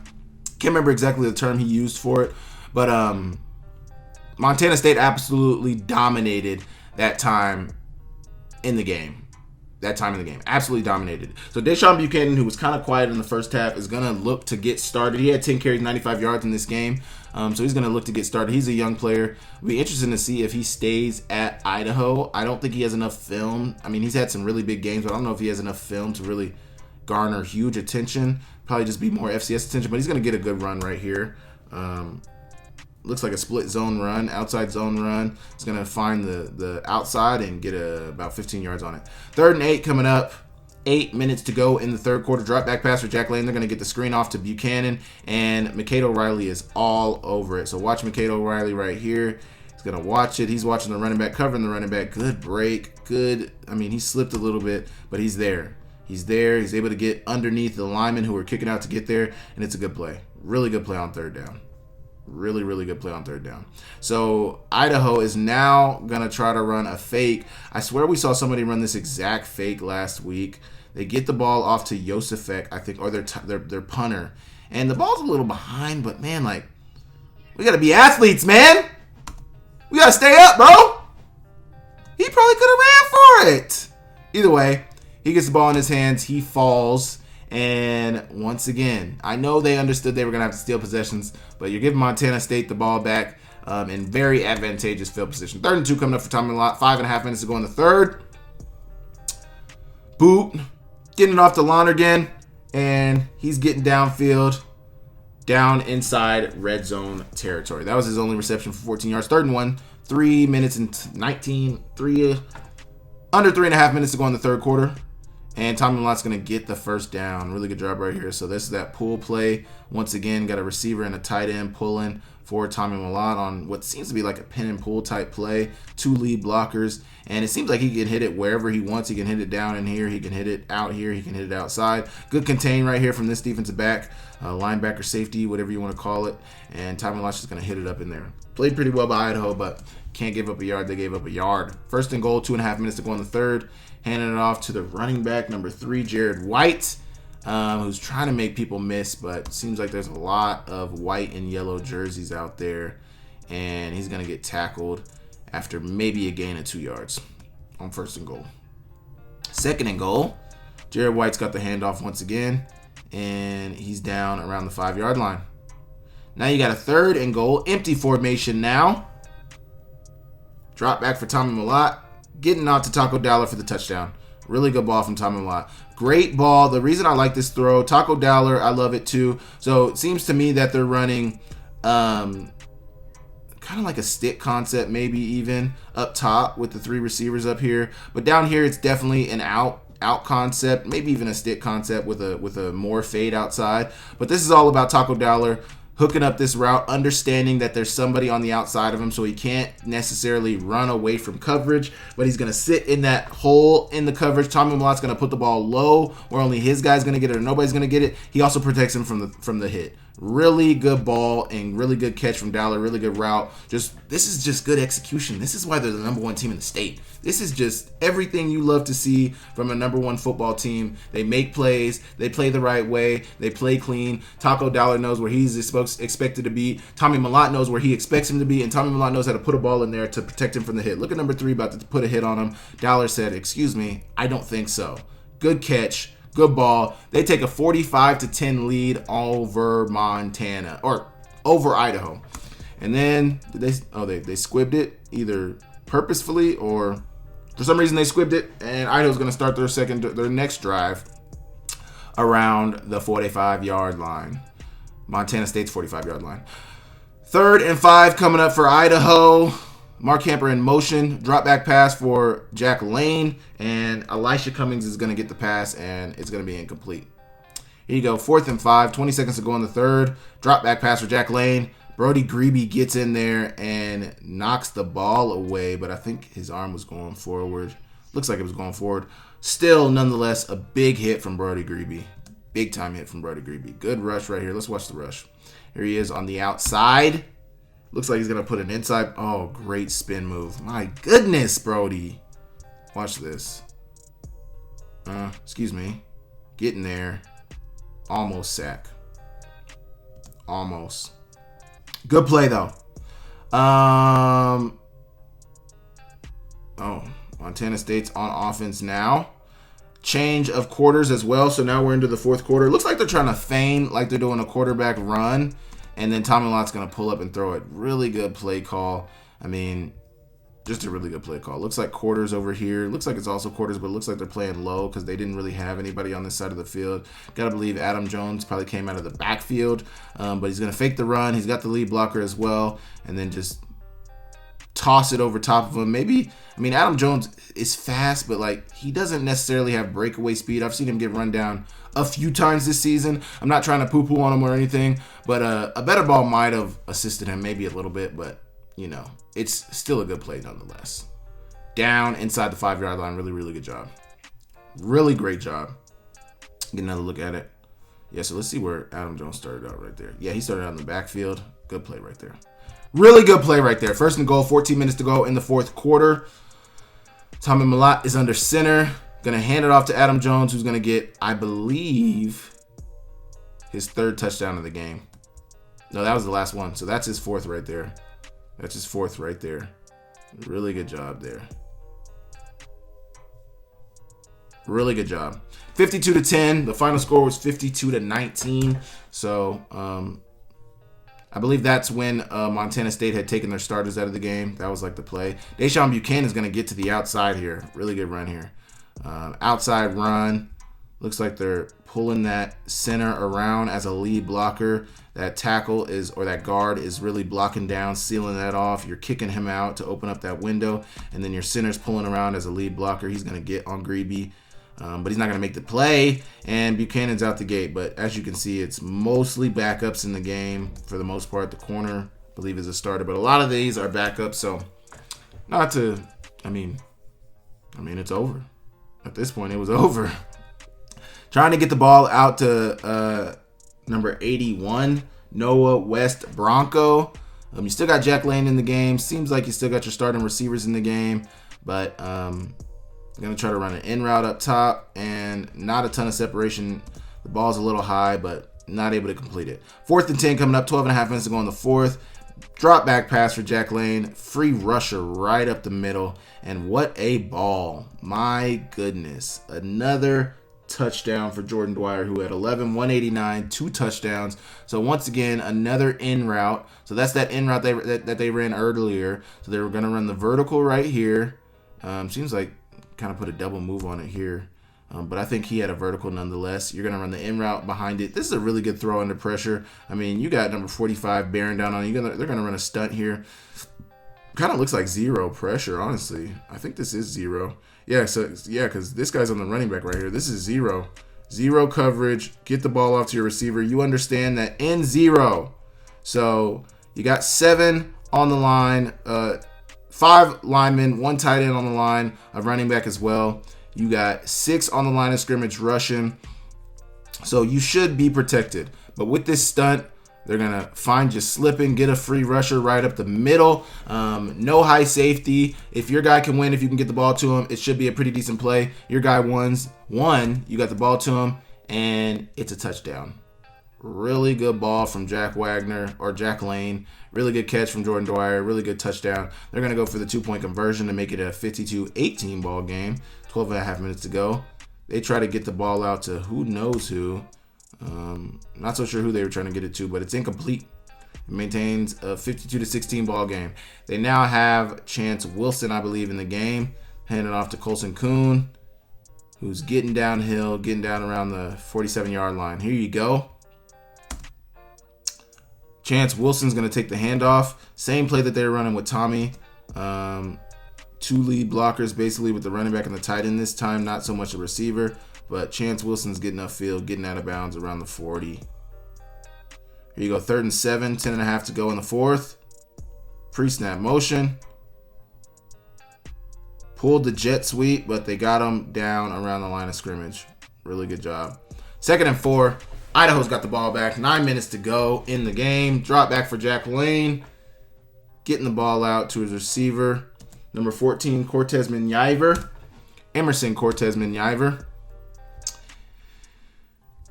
Can't remember exactly the term he used for it, but Montana State absolutely dominated that time in the game. that time in the game. Absolutely dominated. So Deshaun Buchanan, who was kind of quiet in the first half, is going to look to get started. He had 10 carries, 95 yards in this game. So he's going to look to get started. He's a young player. It'll be interesting to see if he stays at Idaho. I don't think he has enough film. I mean, he's had some really big games, but I don't know if he has enough film to really garner huge attention. Probably just be more FCS attention, but he's going to get a good run right here. Looks like a split zone run, outside zone run. He's going to find the outside and get about 15 yards on it. 3rd and 8 coming up. 8 minutes to go in the third quarter. Drop back pass for Jack Lane. They're going to get the screen off to Buchanan, and McCade O'Reilly is all over it. So watch McCade O'Reilly right here. He's going to watch it. He's watching the running back, covering the running back. Good break. Good. I mean, he slipped a little bit, but he's there. He's there. He's able to get underneath the linemen who are kicking out to get there, and it's a good play. Really good play on 3rd down. Really, really good play on 3rd down. So Idaho is now going to try to run a fake. I swear we saw somebody run this exact fake last week. They get the ball off to Yosefek, I think, or their punter. And the ball's a little behind, but man, like, we got to be athletes, man. We got to stay up, bro. He probably could have ran for it. Either way, he gets the ball in his hands. He falls. And once again, I know they understood they were going to have to steal possessions, but you're giving Montana State the ball back in very advantageous field position. 3rd and 2 coming up for Tommy Lott. 5.5 minutes to go in the third. Boot. Getting it off to Lonergan, and he's getting downfield, down inside red zone territory. That was his only reception for 14 yards. 3rd and 1, 3 minutes and under 3.5 minutes to go in the third quarter. And Tommy Lott's going to get the first down. Really good job right here. So this is that pull play. Once again, got a receiver and a tight end pulling for Tommy Millott on what seems to be like a pin and pull type play. 2 lead blockers. And it seems like he can hit it wherever he wants. He can hit it down in here. He can hit it out here. He can hit it outside. Good contain right here from this defensive back. Linebacker, safety, whatever you want to call it. And Tommy Lott's just going to hit it up in there. Played pretty well by Idaho, but can't give up a yard. They gave up a yard. 1st and goal, 2.5 minutes to go in the third. Handing it off to the running back, number 3, Jared White, who's trying to make people miss, but seems like there's a lot of white and yellow jerseys out there, and he's going to get tackled after maybe a gain of 2 yards on 1st and goal. 2nd and goal, Jared White's got the handoff once again, and he's down around the 5-yard line. Now you got a 3rd and goal, empty formation now. Drop back for Tommy Millott. Getting out to Taco Dowler for the touchdown. Really good ball from Tommy Millott. Great ball. The reason I like this throw, Taco Dowler, I love it too. So it seems to me that they're running kind of like a stick concept, maybe even up top with the 3 receivers up here. But down here, it's definitely an out concept, maybe even a stick concept with a more fade outside. But this is all about Taco Dowler hooking up this route, understanding that there's somebody on the outside of him, so he can't necessarily run away from coverage, but he's going to sit in that hole in the coverage. Tommy Millott's going to put the ball low where only his guy's going to get it or nobody's going to get it. He also protects him from the hit. Really good ball and really good catch from Dowler. Really good route. This is just good execution. This is why they're the number 1 team in the state. This is just everything you love to see from a number 1 football team. They make plays. They play the right way. They play clean. Taco Dowler knows where he's expected to be. Tommy Millott knows where he expects him to be. And Tommy Millott knows how to put a ball in there to protect him from the hit. Look at number 3 about to put a hit on him. Dowler said, "Excuse me, I don't think so." Good catch. Good ball. They take a 45-10 lead over Montana or over Idaho. And then they squibbed it either purposefully or for some reason they squibbed it, and Idaho's going to start their next drive around the 45-yard line. Montana State's 45-yard line. 3rd and 5 coming up for Idaho. Mark Hamper in motion. Drop back pass for Jack Lane. And Elisha Cummings is going to get the pass, and it's going to be incomplete. Here you go. 4th and 5. 20 seconds to go in the third. Drop back pass for Jack Lane. Brody Grebe gets in there and knocks the ball away, but I think his arm was going forward. Looks like it was going forward. Still, nonetheless, a big hit from Brody Grebe. Big time hit from Brody Grebe. Good rush right here. Let's watch the rush. Here he is on the outside. Looks like he's going to put an inside. Oh, great spin move. My goodness, Brody. Watch this. Excuse me. Getting there. Almost sack. Almost. Good play, though. Montana State's on offense now. change of quarters as well. So now we're into the fourth quarter. It looks like they're trying to feign like they're doing a quarterback run. And then Tommy Lott's going to pull up and throw it. Really good play call. I mean, just a really good play call. Looks like quarters over here. Looks like it's also quarters, but it looks like they're playing low because they didn't really have anybody on this side of the field. Got to believe Adam Jones probably came out of the backfield, but he's going to fake the run. He's got the lead blocker as well, and then just toss it over top of him. Maybe, I mean, Adam Jones is fast, but like he doesn't necessarily have breakaway speed. I've seen him get run down a few times this season. I'm not trying to poo-poo on him or anything, but a better ball might have assisted him maybe a little bit, but you know, it's still a good play nonetheless. Down inside the 5-yard line. Really, really good job. Really great job. Get another look at it. Yeah, so let's see where Adam Jones started out right there. Yeah, he started out in the backfield. Good play right there. Really good play right there. First and goal, 14 minutes to go in the fourth quarter. Tommy Mellott is under center. Going to hand it off to Adam Jones, who's going to get, I believe, his third touchdown of the game. No, that was the last one. So that's his fourth right there. That's his fourth right there. Really good job there. Really good job. 52-10. The final score was 52-19. So I believe that's when Montana State had taken their starters out of the game. That was like the play. Deshaun Buchanan is going to get to the outside here. Really good run here. Outside run. Looks like they're pulling that center around as a lead blocker. That tackle is, or that guard is really blocking down, sealing that off. You're kicking him out to open up that window. And then your center's pulling around as a lead blocker. He's going to get on Greeby, but he's not going to make the play. And Buchanan's out the gate. But as you can see, it's mostly backups in the game. For the most part, the corner, I believe, is a starter. But a lot of these are backups. So not to, I mean, it's over. At this point, it was over. Trying to get the ball out to number 81, Noah West Bronco. You still got Jack Lane in the game. Seems like you still got your starting receivers in the game. But I'm going to try to run an in route up top and not a ton of separation. The ball's a little high, but not able to complete it. 4th and 10 coming up, 12.5 minutes to go in the fourth. Drop back pass for Jack Lane. Free rusher right up the middle. And what a ball. My goodness. Another touchdown for Jordan Dwyer, who had 11, 189, 2 touchdowns. So once again, another in route. So that's that in route that they ran earlier. So they were going to run the vertical right here. Seems like kind of put a double move on it here. But I think he had a vertical nonetheless. You're going to run the in route behind it. This is a really good throw under pressure. I mean, you got number 45 bearing down on you. They're going to run a stunt here. Kind of looks like zero pressure, honestly. I think this is zero. Yeah, because this guy's on the running back right here. This is zero. Zero coverage. Get the ball off to your receiver. You understand that in zero. So you got 7 on the line, 5 linemen, 1 tight end on the line, a running back as well. You got 6 on the line of scrimmage rushing. So you should be protected. But with this stunt, they're going to find you slipping, get a free rusher right up the middle. No high safety. If your guy can win, if you can get the ball to him, it should be a pretty decent play. Your guy wins. You got the ball to him, and it's a touchdown. Really good ball from Jack Lane. Really good catch from Jordan Dwyer. Really good touchdown. They're going to go for the 2-point conversion to make it a 52-18 ball game. 12.5 minutes to go. They try to get the ball out to who knows who. Not so sure who they were trying to get it to, but it's incomplete. It maintains a 52-16 ball game. They now have Chance Wilson, I believe, in the game. Handing off to Colson Kuhn, who's getting downhill, getting down around the 47-yard line. Here you go. Chance Wilson's going to take the handoff. Same play that they were running with Tommy. 2 lead blockers basically with the running back and the tight end this time. Not so much a receiver. But Chance Wilson's getting upfield, getting out of bounds around the 40. Here you go, 3rd and 7, 10.5 to go in the fourth. Pre-snap motion. Pulled the jet sweep, but they got him down around the line of scrimmage. Really good job. 2nd and 4. Idaho's got the ball back. 9 minutes to go in the game. Drop back for Jack Lane. Getting the ball out to his receiver. Number 14, Emerson Cortez Minyver.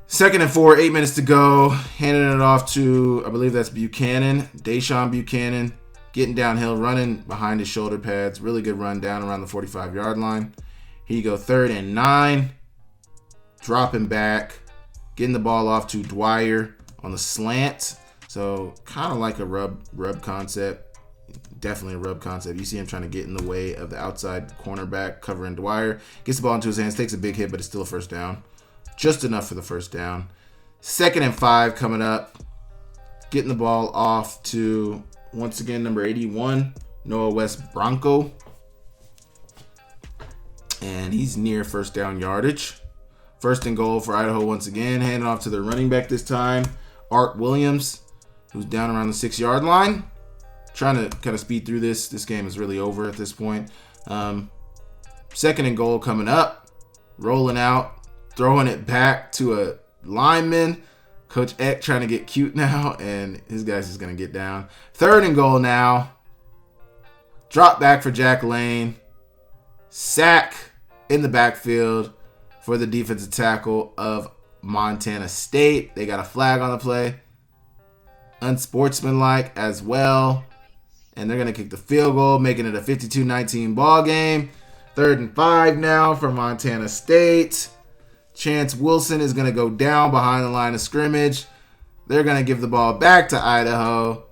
2nd and 4, 8 minutes to go. Handing it off to, I believe that's Deshaun Buchanan. Getting downhill, running behind his shoulder pads. Really good run down around the 45-yard line. Here you go, 3rd and 9. dropping back, getting the ball off to Dwyer on the slant. So kind of like a rub concept. Definitely a rub concept. You see him trying to get in the way of the outside cornerback covering Dwyer. Gets the ball into his hands, takes a big hit, but it's still a first down. Just enough for the first down. 2nd and 5 coming up. Getting the ball off to, once again, number 81, Noah West Bronco. And he's near first down yardage. 1st and goal for Idaho once again. Handing off to their running back this time, Art Williams, who's down around the 6-yard line. Trying to kind of speed through this. This game is really over at this point. 2nd and goal coming up. Rolling out. Throwing it back to a lineman. Coach Eck trying to get cute now. And his guy's just going to get down. 3rd and goal now. Drop back for Jack Lane. Sack in the backfield for the defensive tackle of Montana State. They got a flag on the play. Unsportsmanlike as well. And they're going to kick the field goal, making it a 52-19 ball game. 3rd and 5 now for Montana State. Chance Wilson is going to go down behind the line of scrimmage. They're going to give the ball back to Idaho.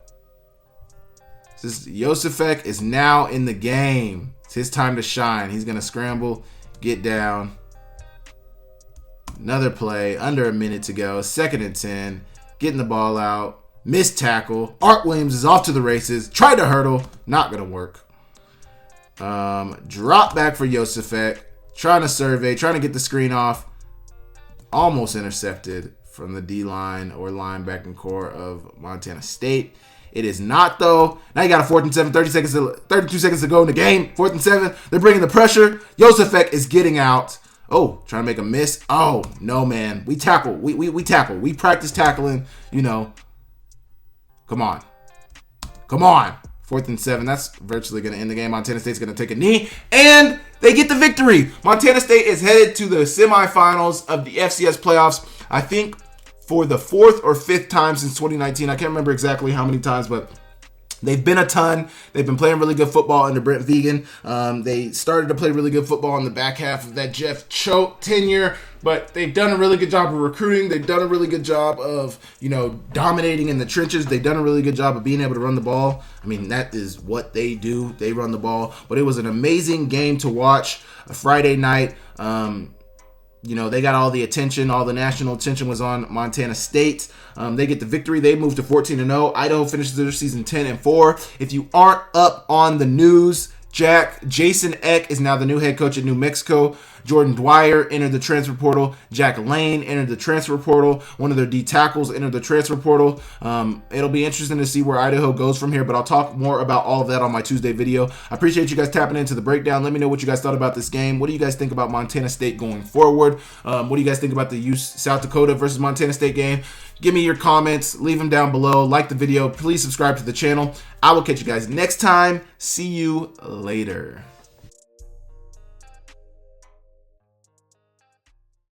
Josefek is now in the game. It's his time to shine. He's going to scramble, get down. Another play, under a minute to go. 2nd and 10. Getting the ball out. Missed tackle. Art Williams is off to the races. Tried to hurdle. Not going to work. Drop back for Josefek. Trying to survey. Trying to get the screen off. Almost intercepted from the D-line or linebacking core of Montana State. It is not, though. Now you got a 4th and 7. 32 seconds to go in the game. 4th and 7. They're bringing the pressure. Josefek is getting out. Oh, trying to make a miss. Oh, no, man. We tackle. We tackle. We practice tackling, you know. Come on. 4th and 7. That's virtually going to end the game. Montana State's going to take a knee. And they get the victory. Montana State is headed to the semifinals of the FCS playoffs. I think for the 4th or 5th time since 2019. I can't remember exactly how many times, but they've been a ton. They've been playing really good football under Brent Vegan. They started to play really good football in the back half of that Jeff Choate tenure, but they've done a really good job of recruiting. They've done a really good job of, dominating in the trenches. They've done a really good job of being able to run the ball. I mean, that is what they do. They run the ball. But it was an amazing game to watch. A Friday night. They got all the attention. All the national attention was on Montana State. They get the victory. They move to 14-0. Idaho finishes their season 10-4. If you aren't up on the news, Jason Eck is now the new head coach at New Mexico. Jordan Dwyer entered the transfer portal. Jack Lane entered the transfer portal. One of their D tackles entered the transfer portal. It'll be interesting to see where Idaho goes from here, but I'll talk more about all of that on my Tuesday video. I appreciate you guys tapping into the breakdown. Let me know what you guys thought about this game. What do you guys think about Montana State going forward? What do you guys think about the South Dakota versus Montana State game? Give me your comments. Leave them down below. Like the video. Please subscribe to the channel. I will catch you guys next time. See you later.